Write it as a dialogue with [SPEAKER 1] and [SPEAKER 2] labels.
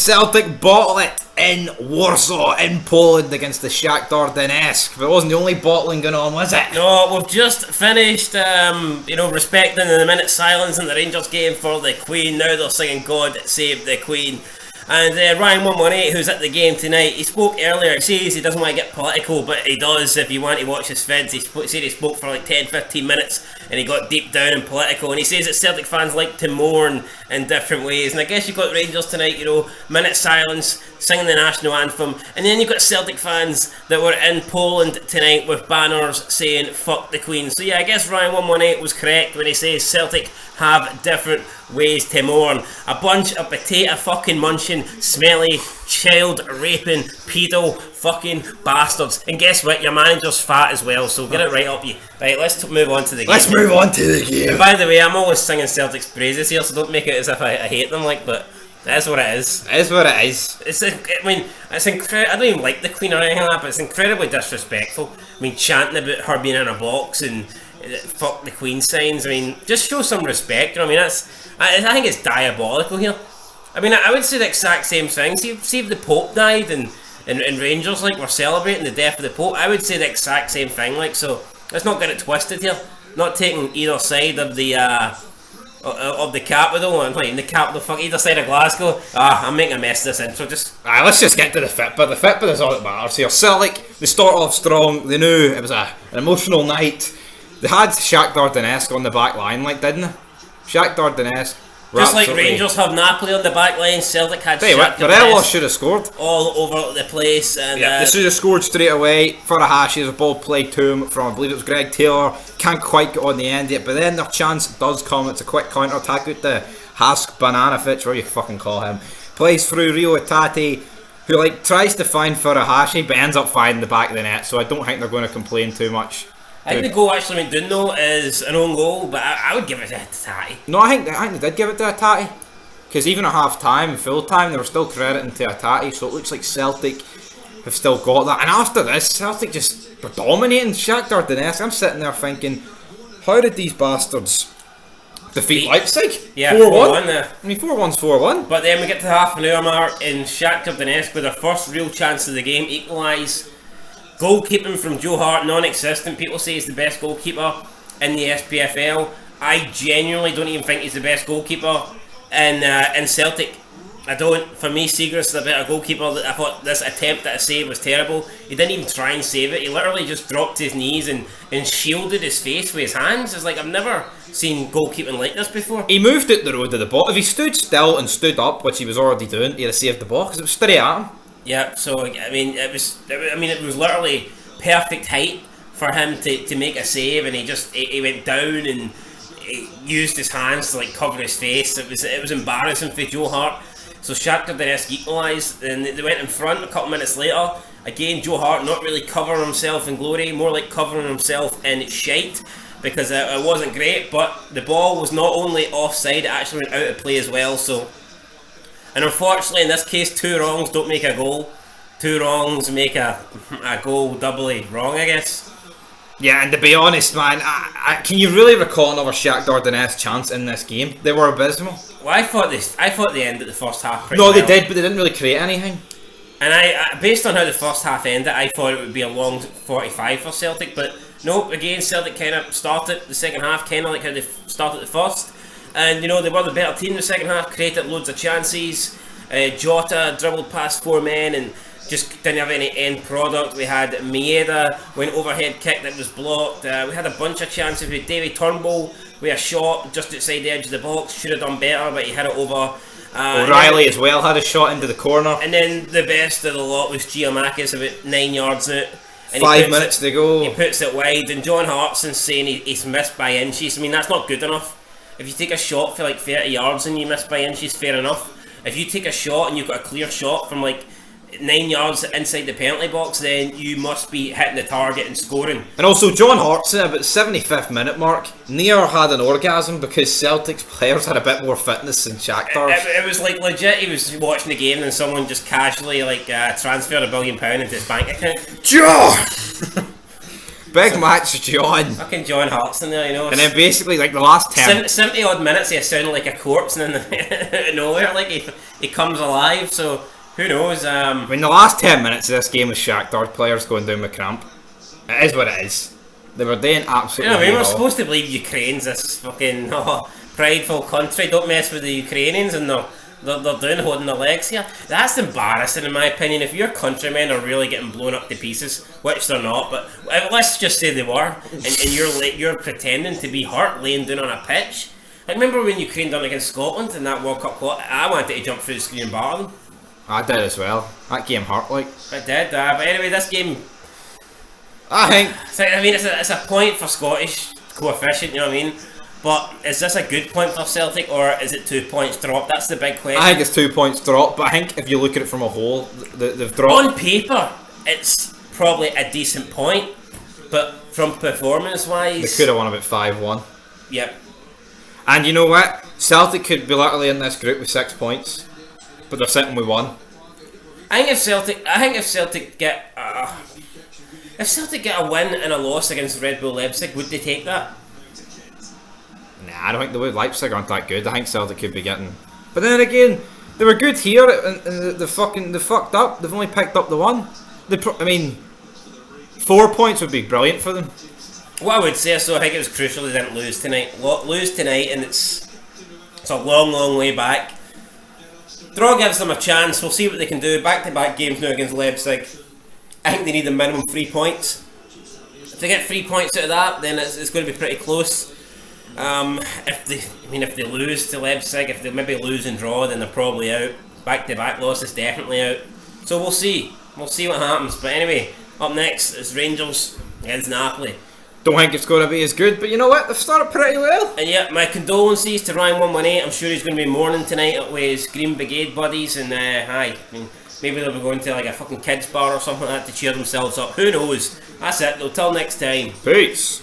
[SPEAKER 1] Celtic bottle it in Warsaw, in Poland, against the Shakhtar Donetsk. But it wasn't the only bottling going on, was it?
[SPEAKER 2] No, we've just finished, respecting the minute silence in the Rangers game for the Queen. Now they're singing "God Save the Queen." And Ryan118, who's at the game tonight, he spoke earlier. He says he doesn't want to get political, but he does. If you want to watch his vids, said he spoke for like 10-15 minutes and he got deep down and political. And he says that Celtic fans like to mourn in different ways. And I guess you've got Rangers tonight, minute silence, singing the national anthem. And then you've got Celtic fans that were in Poland tonight with banners saying "fuck the Queen." So yeah, I guess Ryan118 was correct when he says Celtic have different ways to mourn. A bunch of potato fucking munching, smelly, child raping, pedo fucking bastards. And guess what? Your manager's fat as well, so get it right up you. Right, let's move on to the game.
[SPEAKER 1] Let's move on to the game.
[SPEAKER 2] And by the way, I'm always singing Celtic's praises here, so don't make it as if I hate them, but that's what it is.
[SPEAKER 1] It is what it is.
[SPEAKER 2] It's incredible. I don't even like the Queen or anything like that, but it's incredibly disrespectful. Chanting about her being in a box and "fuck the Queen" signs. Just show some respect. I think it's diabolical here. I would say the exact same thing. See if the Pope died and Rangers were celebrating the death of the Pope, I would say the exact same thing. So let's not get it twisted here. Not taking either side of the capital, the capital, either side of Glasgow. I'm making a mess of this intro.
[SPEAKER 1] Let's just get to the fitba. The fitba is all that matters here. Celtic, they start off strong. They knew it was an emotional night. They had Shakhtar Donetsk on the back line, didn't they? Shakhtar Donetsk.
[SPEAKER 2] Just like Rangers have Napoli on the back line, Celtic had Shakhtar
[SPEAKER 1] Donetsk should have scored.
[SPEAKER 2] All over the place. And
[SPEAKER 1] they should have scored straight away. Furuhashi, a ball played to him from, I believe it was Greg Taylor. Can't quite get on the end yet, but then their chance does come. It's a quick counter-attack out to Hask Bananovic, whatever you fucking call him. Plays through Rio Itati, who tries to find Furuhashi, but ends up finding the back of the net, so I don't think they're going to complain too much.
[SPEAKER 2] I think the goal actually went down though is an own goal, but I would give it to Itati.
[SPEAKER 1] No, I think they did give it to Itati, because even at half time, full time, they were still crediting to Itati, so it looks like Celtic have still got that. And after this, Celtic just were dominating Shakhtar Donetsk. I'm sitting there thinking, how did these bastards defeat Leipzig?
[SPEAKER 2] Yeah, 4-1.
[SPEAKER 1] 4-1's 4-1.
[SPEAKER 2] But then we get to the half an hour mark in Shakhtar Donetsk with their first real chance of the game, equalise. Goalkeeping from Joe Hart, non-existent. People say he's the best goalkeeper in the SPFL. I genuinely don't even think he's the best goalkeeper in Celtic. I don't. For me, Seagrass is a better goalkeeper. I thought this attempt at a save was terrible. He didn't even try and save it. He literally just dropped to his knees and shielded his face with his hands. It's I've never seen goalkeeping like this before. He
[SPEAKER 1] moved out the road to the ball. If he stood still and stood up, which he was already doing, he'd have saved the ball because it was straight at him.
[SPEAKER 2] Yeah, so it was literally perfect height for him to make a save, and he went down and he used his hands to cover his face. It was embarrassing for Joe Hart. So Shakhtar Donetsk equalised, and they went in front a couple minutes later. Again, Joe Hart not really covering himself in glory, more like covering himself in shite, because it wasn't great. But the ball was not only offside, it actually went out of play as well. So. And unfortunately, in this case, 2 wrongs don't make a goal. 2 wrongs make a goal doubly wrong, I guess.
[SPEAKER 1] Yeah, and to be honest, man, can you really recall another Shakhtar Donetsk chance in this game? They were abysmal.
[SPEAKER 2] Well, I thought they ended the first half pretty
[SPEAKER 1] well.
[SPEAKER 2] No,
[SPEAKER 1] they did, but they didn't really create anything.
[SPEAKER 2] And I based on how the first half ended, I thought it would be a long 45 for Celtic. But nope, again, Celtic kind of started the second half, kind of like how they started the first. And they were the better team in the second half, created loads of chances. Jota dribbled past 4 men and just didn't have any end product. We had Maeda went overhead kick that was blocked. We had a bunch of chances with Davy Turnbull. We had a shot just outside the edge of the box, should have done better, but he hit it over.
[SPEAKER 1] O'Reilly as well had a shot into the corner.
[SPEAKER 2] And then the best of the lot was Giamakis, about 9 yards out. And
[SPEAKER 1] 5 minutes to go.
[SPEAKER 2] He puts it wide, and John Hartson's saying he's missed by inches. That's not good enough. If you take a shot for 30 yards and you miss by inches, fair enough. If you take a shot and you've got a clear shot from 9 yards inside the penalty box, then you must be hitting the target and scoring.
[SPEAKER 1] And also, John Hartson, about the 75th minute mark, near had an orgasm because Celtic's players had a bit more fitness than Shakhtar's.
[SPEAKER 2] It was legit, he was watching the game and someone just casually transferred £1 billion into his bank account.
[SPEAKER 1] But big match, John.
[SPEAKER 2] Fucking John Hart's in there, you know.
[SPEAKER 1] And then basically, like the last
[SPEAKER 2] 70 odd minutes, he sounded like a corpse, and then out of nowhere, like he comes alive. So who knows?
[SPEAKER 1] I mean, the last 10 minutes of this game was Shakhtar players going down with cramp. It is what it is. They were doing absolutely.
[SPEAKER 2] You know what I mean? We're supposed to believe Ukraine's this fucking prideful country. Don't mess with the Ukrainians, and they're doing holding their legs here. That's embarrassing, in my opinion. If your countrymen are really getting blown up to pieces, which they're not, but let's just say they were, and you're pretending to be hurt, laying down on a pitch. I remember when Ukraine done against Scotland in that World Cup quad. I wanted to jump through the screen and bar them.
[SPEAKER 1] I did as well. That game hurt, like.
[SPEAKER 2] I did, but anyway, this game.
[SPEAKER 1] I think.
[SPEAKER 2] It's a point for Scottish coefficient, you know what I mean? But is this a good point for Celtic, or is it 2 points dropped? That's the big question.
[SPEAKER 1] I think it's 2 points dropped, but I think if you look at it from a whole, they've dropped.
[SPEAKER 2] On paper, it's probably a decent point, but from performance-wise,
[SPEAKER 1] they could have won about 5-1.
[SPEAKER 2] Yep.
[SPEAKER 1] And you know what? Celtic could be literally in this group with 6 points, but they're sitting with 1.
[SPEAKER 2] I think if Celtic get a win and a loss against Red Bull Leipzig, would they take that?
[SPEAKER 1] Nah, I don't think they would. Leipzig aren't that good. I think Celtic could be getting. But then again, they were good here, and they fucked up. They've only picked up the 1. I mean, 4 points would be brilliant for them.
[SPEAKER 2] What I would say, so I think it was crucial they didn't lose tonight. Lose tonight, and it's a long, long way back. Draw gives them a chance. We'll see what they can do. Back-to-back games now against Leipzig. I think they need a minimum 3 points. If they get 3 points out of that, then it's going to be pretty close. If they lose to Leipzig, if they maybe lose and draw, then they're probably out. Back-to-back loss is definitely out. So we'll see. We'll see what happens. But anyway, up next is Rangers against Napoli.
[SPEAKER 1] Don't think it's going to be as good, but you know what? They've started pretty well.
[SPEAKER 2] And yeah, my condolences to Ryan 118. I'm sure he's going to be mourning tonight with his Green Brigade buddies, and maybe they'll be going to like a fucking kids bar or something like that to cheer themselves up. Who knows? That's it though. Till next time.
[SPEAKER 1] Peace.